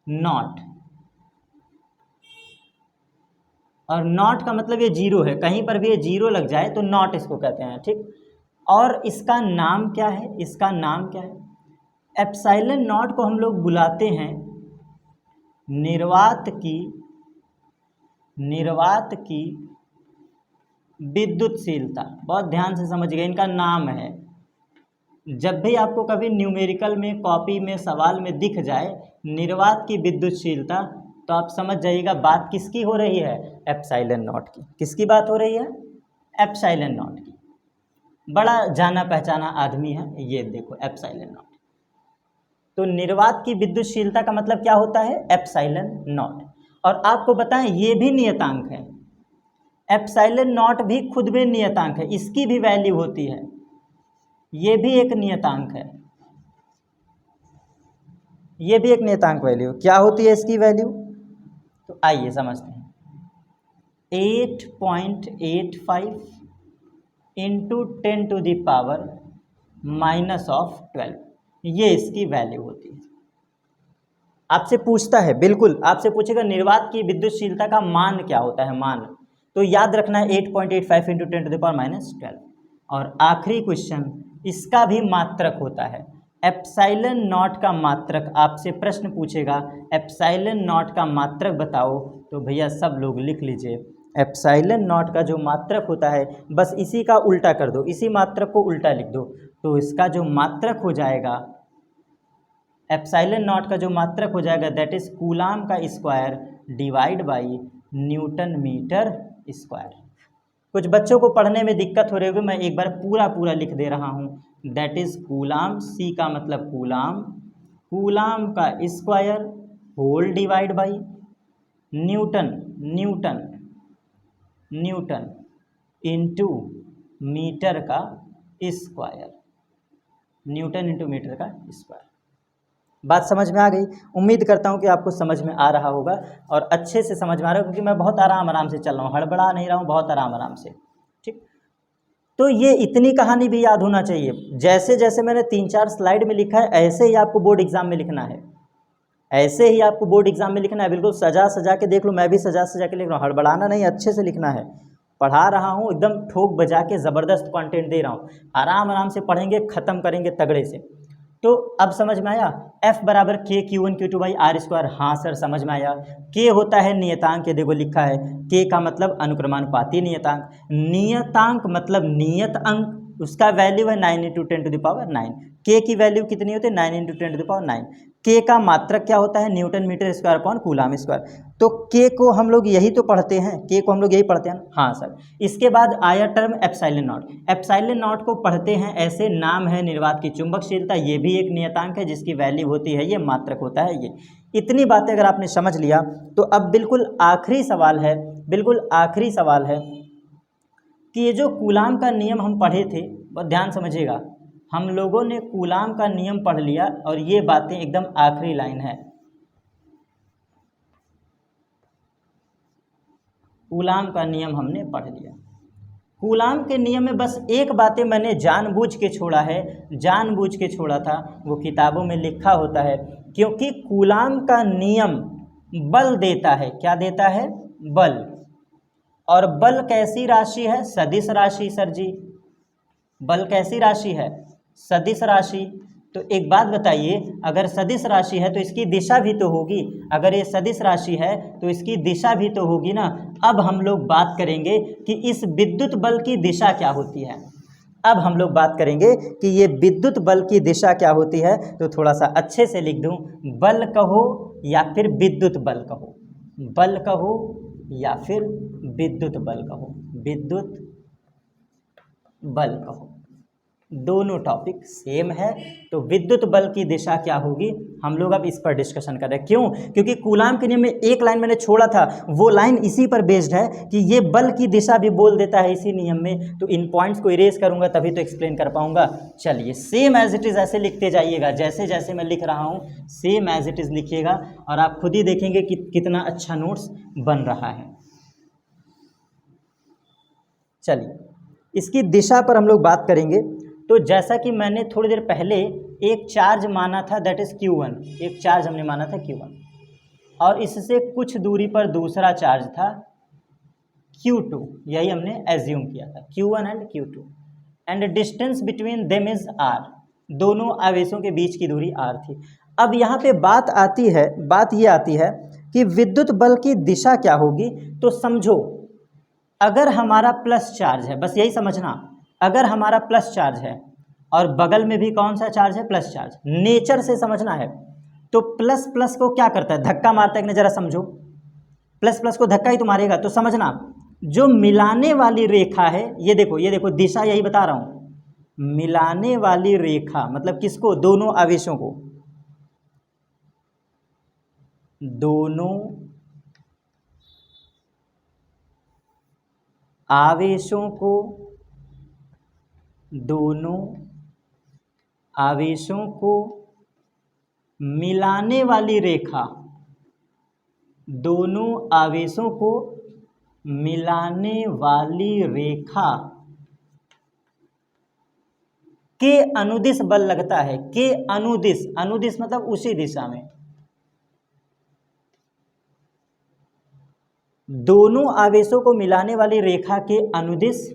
नॉट, और नॉट का मतलब ये जीरो है, कहीं पर भी ये जीरो लग जाए तो नॉट इसको कहते हैं, ठीक। और इसका नाम क्या है, इसका नाम क्या है, एप्सिलॉन नॉट को हम लोग बुलाते हैं निर्वात की विद्युतशीलता। बहुत ध्यान से समझिए, इनका नाम है। जब भी आपको कभी न्यूमेरिकल में, कॉपी में, सवाल में दिख जाए निर्वात की विद्युतशीलता, तो आप समझ जाइएगा बात किसकी हो रही है, एप्सिलॉन नॉट की। किसकी बात हो रही है, एप्सिलॉन नॉट की। बड़ा जाना पहचाना आदमी है ये, देखो एप्सिलॉन नॉट। तो निर्वात की विद्युतशीलता का मतलब क्या होता है, एप्सिलॉन नॉट। और आपको बताएं ये भी नियतांक है, एप्सिलॉन नॉट भी खुद में नियतांक है, इसकी भी वैल्यू होती है, ये भी एक नियतांक है, ये भी एक नियतांक वैल्यू। क्या होती है इसकी वैल्यू, तो आइए समझते हैं। 8.85 × 10⁻⁻12, ये इसकी वैल्यू होती है। आपसे पूछता है, बिल्कुल आपसे पूछेगा निर्वात की विद्युतशीलता का मान क्या होता है, मान, तो याद रखना है 8.85 × 10⁻⁻12। और आखिरी क्वेश्चन, इसका भी मात्रक होता है, एप्सिलॉन नॉट का मात्रक। आपसे प्रश्न पूछेगा एप्सिलॉन नॉट का मात्रक बताओ, तो भैया सब लोग लिख लीजिए, एप्सिलॉन नॉट का जो मात्रक होता है, बस इसी का उल्टा कर दो, इसी मात्रक को उल्टा लिख दो, तो इसका जो मात्रक हो जाएगा, एप्सिलॉन नॉट का जो मात्रक हो जाएगा, दैट इज कूलाम का square divide by newton metre square. कुछ बच्चों को पढ़ने में दिक्कत हो रही होगी, मैं एक बार पूरा लिख दे रहा हूँ, दैट इज कूलाम, सी का मतलब कूलाम, कूलाम का square whole divide by newton into metre का स्क्वायर, न्यूटन इंटू मीटर का स्क्वायर। बात समझ में आ गई। उम्मीद करता हूँ कि आपको समझ में आ रहा होगा और अच्छे से समझ में आ रहा होगा, क्योंकि मैं बहुत आराम से चल रहा हूँ, हड़बड़ा नहीं रहा हूँ, बहुत आराम से, ठीक। तो ये इतनी कहानी भी याद होना चाहिए, जैसे जैसे मैंने 3-4 स्लाइड में लिखा है ऐसे ही आपको बोर्ड एग्जाम में लिखना है, ऐसे ही आपको बोर्ड एग्जाम में लिखना है। बिल्कुल सजा के देख लो, मैं भी सजा के लिख रहा हूँ, हड़बड़ाना नहीं, अच्छे से लिखना है। पढ़ा रहा हूँ एकदम ठोक बजा के, ज़बरदस्त कंटेंट दे रहा हूँ, आराम से पढ़ेंगे, ख़त्म करेंगे तगड़े से। तो अब समझ में आया, F बराबर K Q1 Q2 by R square. हाँ सर समझ में आया। K होता है नियतांक, देखो लिखा है, K का मतलब अनुक्रमानुपाती नियतांक, नियतांक मतलब नियत अंक, उसका वैल्यू है 9 × 10⁹ K की वैल्यू कितनी होती है, 9 × 10⁹ K का मात्रक क्या होता है, newton metre square upon coulomb square. तो K को हम लोग यही तो पढ़ते हैं, K को हम लोग यही पढ़ते हैं। हाँ सर। इसके बाद आया term epsilon not. Epsilon not को पढ़ते हैं ऐसे, नाम है निर्वात की चुंबकशीलता, ये भी एक नियतांक है जिसकी वैल्यू होती है, ये मात्रक होता है ये। इतनी बातें अगर आपने समझ लिया तो अब बिल्कुल आखिरी सवाल है, बिल्कुल आखिरी सवाल है कि ये जो कूलाम का नियम हम पढ़े थे, बहुत ध्यान समझिएगा, हम लोगों ने कूलाम का नियम पढ़ लिया और ये बातें एकदम आखिरी लाइन है, कूलाम का नियम हमने पढ़ लिया। कूलाम के नियम में बस एक बातें मैंने जानबूझ के छोड़ा है, जानबूझ के छोड़ा था, वो किताबों में लिखा होता है, क्योंकि कूलाम का नियम बल देता है। क्या देता है, बल। और बल कैसी राशि है, सदिश राशि सर जी, बल कैसी राशि है? सदिश राशि। तो एक बात बताइए, अगर सदिश राशि है तो इसकी दिशा भी तो होगी। अगर ये सदिश राशि है तो इसकी दिशा भी तो होगी ना। अब हम लोग बात करेंगे कि इस विद्युत बल की दिशा क्या होती है। अब हम लोग बात करेंगे कि ये विद्युत बल की दिशा क्या होती है। तो थोड़ा सा अच्छे से लिख दूं, बल कहो या फिर विद्युत बल कहो, बल कहो या फिर विद्युत बल कहो, विद्युत बल कहो, दोनों टॉपिक सेम है। तो विद्युत बल की दिशा क्या होगी, हम लोग अब इस पर डिस्कशन कर रहे हैं। क्यों? क्योंकि कूलाम के नियम में एक लाइन मैंने छोड़ा था, वो लाइन इसी पर बेस्ड है कि ये बल की दिशा भी बोल देता है इसी नियम में। तो इन पॉइंट्स को इरेज करूंगा तभी तो एक्सप्लेन कर पाऊंगा। चलिए, सेम एज इट इज़ ऐसे लिखते जाइएगा, जैसे जैसे मैं लिख रहा हूँ सेम एज इट इज़ लिखिएगा और आप खुद ही देखेंगे कि कितना अच्छा नोट्स बन रहा है। चलिए, इसकी दिशा पर हम लोग बात करेंगे। तो जैसा कि मैंने थोड़ी देर पहले एक चार्ज माना था, दैट इज़ Q1, एक चार्ज हमने माना था Q1, और इससे कुछ दूरी पर दूसरा चार्ज था Q2, यही हमने एज्यूम किया था, Q1 and Q2, and distance between them is R, दोनों आवेशों के बीच की दूरी R थी। अब यहाँ पे बात ये आती है कि विद्युत बल की दिशा क्या होगी। तो समझो, अगर हमारा प्लस चार्ज है, बस यही समझना, अगर हमारा प्लस चार्ज है और बगल में भी कौन सा चार्ज है, प्लस चार्ज, नेचर से समझना है। तो प्लस प्लस को क्या करता है, धक्का मारता है कि नहीं, जरा समझो, प्लस प्लस को धक्का ही तो मारेगा। तो समझना, जो मिलाने वाली रेखा है, ये देखो दिशा यही बता रहा हूं, मिलाने वाली रेखा मतलब किसको, दोनों आवेशों को, दोनों आवेशों को, दोनों आवेशों को मिलाने वाली रेखा, दोनों आवेशों को मिलाने वाली रेखा के अनुदिश बल लगता है। के अनुदिश, अनुदिश मतलब उसी दिशा में, दोनों आवेशों को मिलाने वाली रेखा के अनुदिश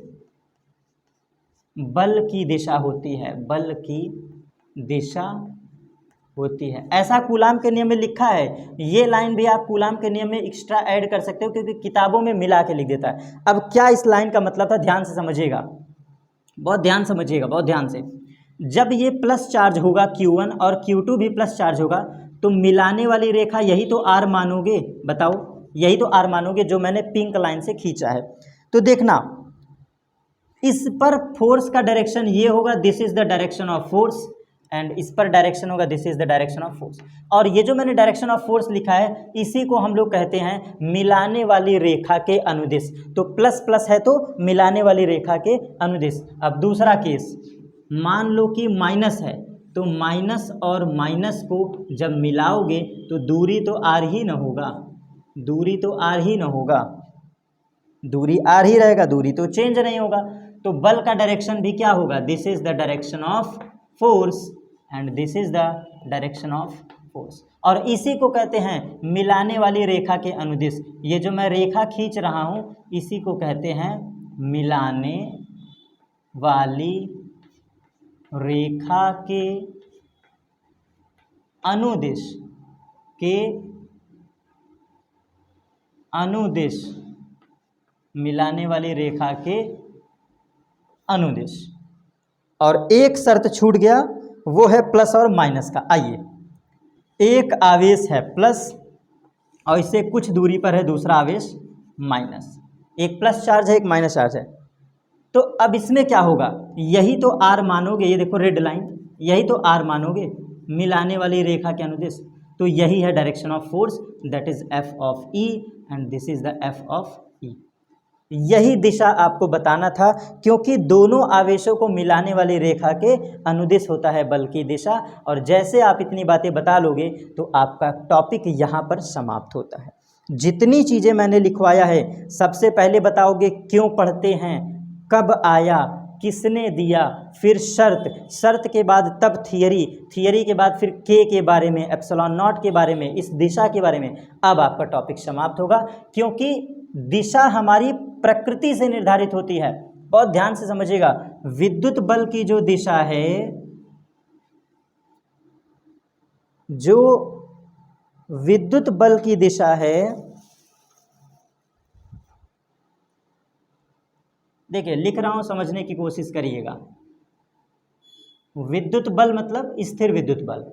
बल की दिशा होती है, बल की दिशा होती है। ऐसा कूलाम के नियम में लिखा है। ये लाइन भी आप कूलाम के नियम में एक्स्ट्रा ऐड कर सकते हो, क्योंकि किताबों में मिला के लिख देता है। अब क्या इस लाइन का मतलब था, ध्यान से समझिएगा, बहुत ध्यान समझिएगा, बहुत ध्यान से। जब ये प्लस चार्ज होगा Q1 और Q2 भी प्लस चार्ज होगा, तो मिलाने वाली रेखा यही तो R मानोगे, बताओ, यही तो R मानोगे जो मैंने पिंक लाइन से खींचा है। तो देखना, इस पर फोर्स का डायरेक्शन ये होगा, this is the direction of force, and इस पर डायरेक्शन होगा, this is the direction of force. और ये जो मैंने डायरेक्शन ऑफ फोर्स लिखा है, इसी को हम लोग कहते हैं मिलाने वाली रेखा के अनुदिश। तो प्लस प्लस है तो मिलाने वाली रेखा के अनुदिश। अब दूसरा केस, मान लो कि माइनस है, तो माइनस और माइनस को जब मिलाओगे तो दूरी तो R ही न होगा, दूरी तो R ही न होगा, दूरी R ही रहेगा, दूरी तो चेंज नहीं होगा। तो बल का डायरेक्शन भी क्या होगा, this is the direction of force and this is the direction of force. और इसी को कहते हैं मिलाने वाली रेखा के अनुदिश। ये जो मैं रेखा खींच रहा हूं, इसी को कहते हैं मिलाने वाली रेखा के अनुदिश, के अनुदिश, मिलाने वाली रेखा के अनुदिश। और एक शर्त छूट गया, वो है प्लस और माइनस का। आइए, एक आवेश है प्लस और इससे कुछ दूरी पर है दूसरा आवेश माइनस, एक प्लस चार्ज है एक माइनस चार्ज है। तो अब इसमें क्या होगा, यही तो R मानोगे, ये देखो रेड लाइन, यही तो R मानोगे मिलाने वाली रेखा के अनुदिश। तो यही है direction of force, that is F of E and this is the F of E। यही दिशा आपको बताना था, क्योंकि दोनों आवेशों को मिलाने वाली रेखा के अनुदिश होता है बल की दिशा। और जैसे आप इतनी बातें बता लोगे तो आपका टॉपिक यहाँ पर समाप्त होता है। जितनी चीज़ें मैंने लिखवाया है, सबसे पहले बताओगे क्यों पढ़ते हैं, कब आया, किसने दिया, फिर शर्त, शर्त के बाद तब थियरी, थियरी के बाद फिर के बारे में, एप्सिलॉन नॉट के बारे में, इस दिशा के बारे में। अब आपका टॉपिक समाप्त होगा, क्योंकि दिशा हमारी प्रकृति से निर्धारित होती है। बहुत ध्यान से समझिएगा, विद्युत बल की जो दिशा है, जो विद्युत बल की दिशा है, देखिए लिख रहा हूं, समझने की कोशिश करिएगा। विद्युत बल मतलब स्थिर विद्युत बल।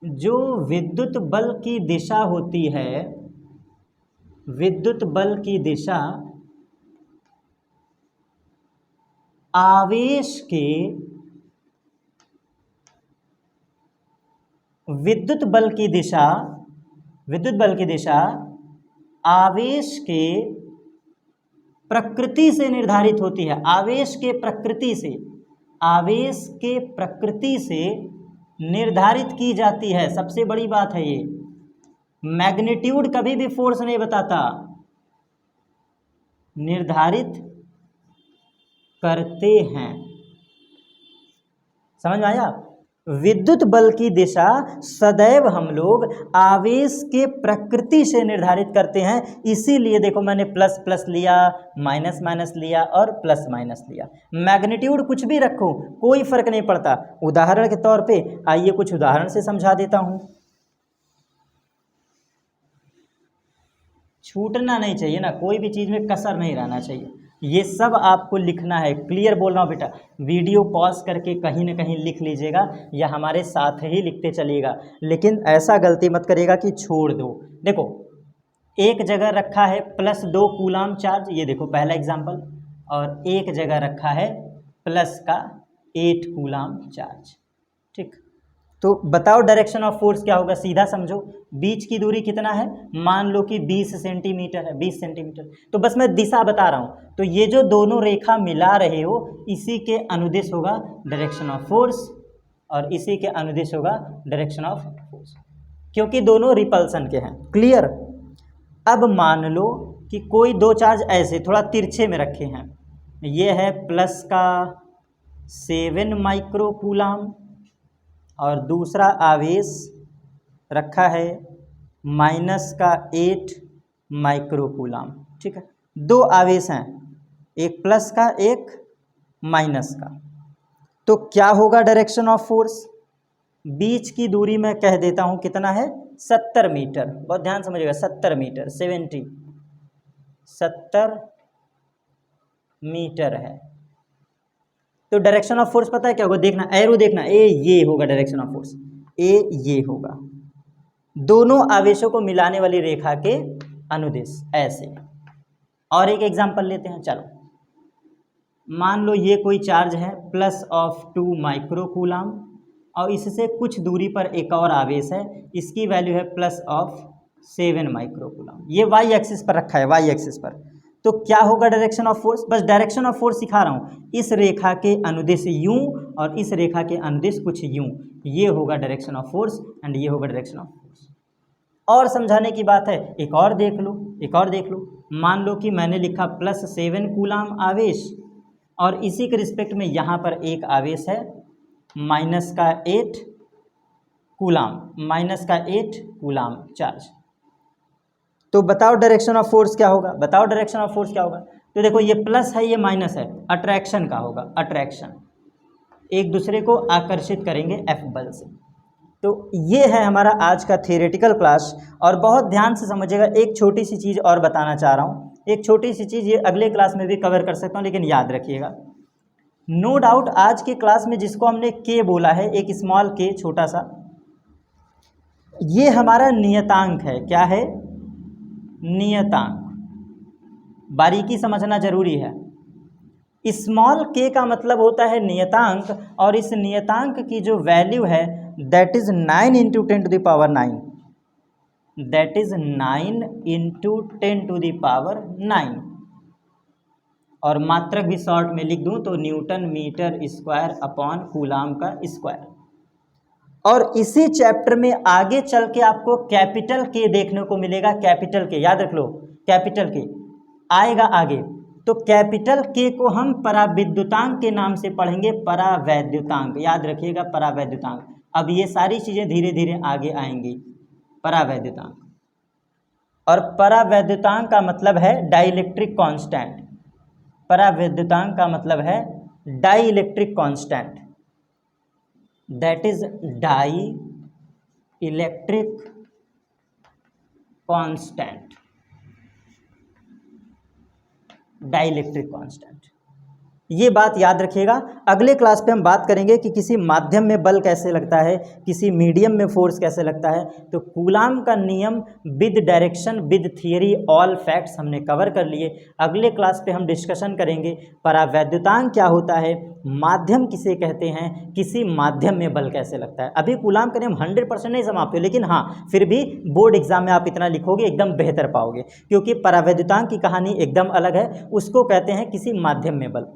जो विद्युत बल की दिशा होती है, विद्युत बल की दिशा आवेश के, विद्युत बल की दिशा, विद्युत बल की दिशा आवेश के प्रकृति से निर्धारित होती है। आवेश के प्रकृति से, आवेश के प्रकृति से निर्धारित की जाती है। सबसे बड़ी बात है ये, मैग्नीट्यूड कभी भी फोर्स नहीं बताता, निर्धारित करते हैं। समझ में आया? विद्युत बल की दिशा सदैव हम लोग आवेश के प्रकृति से निर्धारित करते हैं। इसीलिए देखो मैंने प्लस प्लस लिया, माइनस माइनस लिया और प्लस माइनस लिया। मैग्नीट्यूड कुछ भी रखो, कोई फर्क नहीं पड़ता। उदाहरण के तौर पे आइए कुछ उदाहरण से समझा देता हूं। छूटना नहीं चाहिए ना, कोई भी चीज़ में कसर नहीं रहना चाहिए। ये सब आपको लिखना है। क्लियर बोल रहा हूँ बेटा, वीडियो पॉज करके कहीं ना कहीं लिख लीजिएगा या हमारे साथ ही लिखते चलिएगा, लेकिन ऐसा गलती मत करिएगा कि छोड़ दो। देखो एक जगह रखा है +2 कूलाम चार्ज, ये देखो पहला एग्जाम्पल, और एक जगह रखा है प्लस का 8 कूलाम चार्ज। ठीक, तो बताओ डायरेक्शन ऑफ फोर्स क्या होगा? सीधा समझो, बीच की दूरी कितना है? मान लो कि 20 सेंटीमीटर है, 20 सेंटीमीटर। तो बस मैं दिशा बता रहा हूँ। तो ये जो दोनों रेखा मिला रहे हो, इसी के अनुदिश होगा डायरेक्शन ऑफ फोर्स, और इसी के अनुदिश होगा डायरेक्शन ऑफ फोर्स, क्योंकि दोनों रिपल्सन के हैं। क्लियर? अब मान लो कि कोई दो चार्ज ऐसे थोड़ा तिरछे में रखे हैं। ये है प्लस का 7 माइक्रो कूलाम और दूसरा आवेश रखा है माइनस का 8 माइक्रो कूलाम। ठीक है, दो आवेश हैं, एक प्लस का एक माइनस का। तो क्या होगा डायरेक्शन ऑफ फोर्स? बीच की दूरी मैं कह देता हूं कितना है? 70 मीटर। बहुत ध्यान समझिएगा, 70 मीटर, 70 मीटर है। तो डायरेक्शन ऑफ फोर्स पता है क्या होगा? देखना, एरो देखना, ए ये होगा डायरेक्शन ऑफ फोर्स, ए ये होगा, दोनों आवेशों को मिलाने वाली रेखा के अनुदिश ऐसे। और एक एग्जांपल लेते हैं, चलो मान लो ये कोई चार्ज है +2 माइक्रो कूलाम, और इससे कुछ दूरी पर एक और आवेश है, इसकी वैल्यू है +7 माइक्रो कूलाम। ये वाई एक्सिस पर रखा है, वाई एक्सिस पर। तो क्या होगा डायरेक्शन ऑफ फोर्स? बस डायरेक्शन ऑफ फोर्स सिखा रहा हूँ। इस रेखा के अनुदिश यूं और इस रेखा के अनुदिश कुछ यूं, ये होगा डायरेक्शन ऑफ फोर्स एंड ये होगा डायरेक्शन ऑफ फोर्स। और समझाने की बात है, एक और देख लो, एक और देख लो। मान लो कि मैंने लिखा +7 कूलाम आवेश, और इसी के रिस्पेक्ट में यहाँ पर एक आवेश है माइनस का 8 कूलाम, माइनस का 8 कूलाम चार्ज। तो बताओ डायरेक्शन ऑफ फोर्स क्या होगा? बताओ डायरेक्शन ऑफ फोर्स क्या होगा? तो देखो ये प्लस है, ये माइनस है, अट्रैक्शन का होगा, अट्रैक्शन, एक दूसरे को आकर्षित करेंगे F बल से। तो ये है हमारा आज का थियोरेटिकल क्लास, और बहुत ध्यान से समझिएगा। एक छोटी सी चीज़ और बताना चाह रहा हूँ, एक छोटी सी चीज़, ये अगले क्लास में भी कवर कर सकता हूँ, लेकिन याद रखिएगा। नो डाउट आज के क्लास में जिसको हमने के बोला है, एक स्मॉल के छोटा सा, ये हमारा नियतांक है। क्या है? नियतांक। बारीकी समझना जरूरी है। स्मॉल के का मतलब होता है नियतांक, और इस नियतांक की जो वैल्यू है दैट इज 9 × 10⁹, दैट इज 9 × 10⁹, और मात्रक भी शॉर्ट में लिख दूं तो newton metre square upon coulomb का स्क्वायर। और इसी चैप्टर में आगे चल के आपको कैपिटल के देखने को मिलेगा, कैपिटल के, याद रख लो, कैपिटल के आएगा आगे। तो कैपिटल के को हम पराविद्युतांक के नाम से पढ़ेंगे, परावैद्युतांक, याद रखिएगा, परावैद्युतांक। अब ये सारी चीज़ें धीरे धीरे आगे आएंगी, परावैद्युतांक। और परावैद्युतांक का मतलब है डाइलेक्ट्रिक कांस्टेंट, परावैद्युतांक का मतलब है dielectric constant, that is dielectric constant, dielectric constant. ये बात याद रखिएगा। अगले क्लास पे हम बात करेंगे कि किसी माध्यम में बल कैसे लगता है, किसी मीडियम में फोर्स कैसे लगता है। तो कूलाम का नियम with direction with theory all facts हमने कवर कर लिए। अगले क्लास पे हम डिस्कशन करेंगे परावैद्युतांक क्या होता है, माध्यम किसे कहते हैं, किसी माध्यम में बल कैसे लगता है। अभी कूलाम का नियम 100% नहीं समाप्त हो, लेकिन हाँ फिर भी बोर्ड एग्जाम में आप इतना लिखोगे एकदम बेहतर पाओगे, क्योंकि परावैद्युतांक की कहानी एकदम अलग है, उसको कहते हैं किसी माध्यम में बल।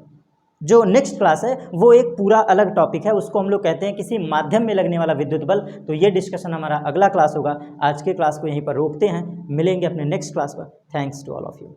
जो नेक्स्ट क्लास है वो एक पूरा अलग टॉपिक है, उसको हम लोग कहते हैं किसी माध्यम में लगने वाला विद्युत बल। तो ये डिस्कशन हमारा अगला क्लास होगा। आज के क्लास को यहीं पर रोकते हैं, मिलेंगे अपने नेक्स्ट क्लास पर। Thanks to all of you.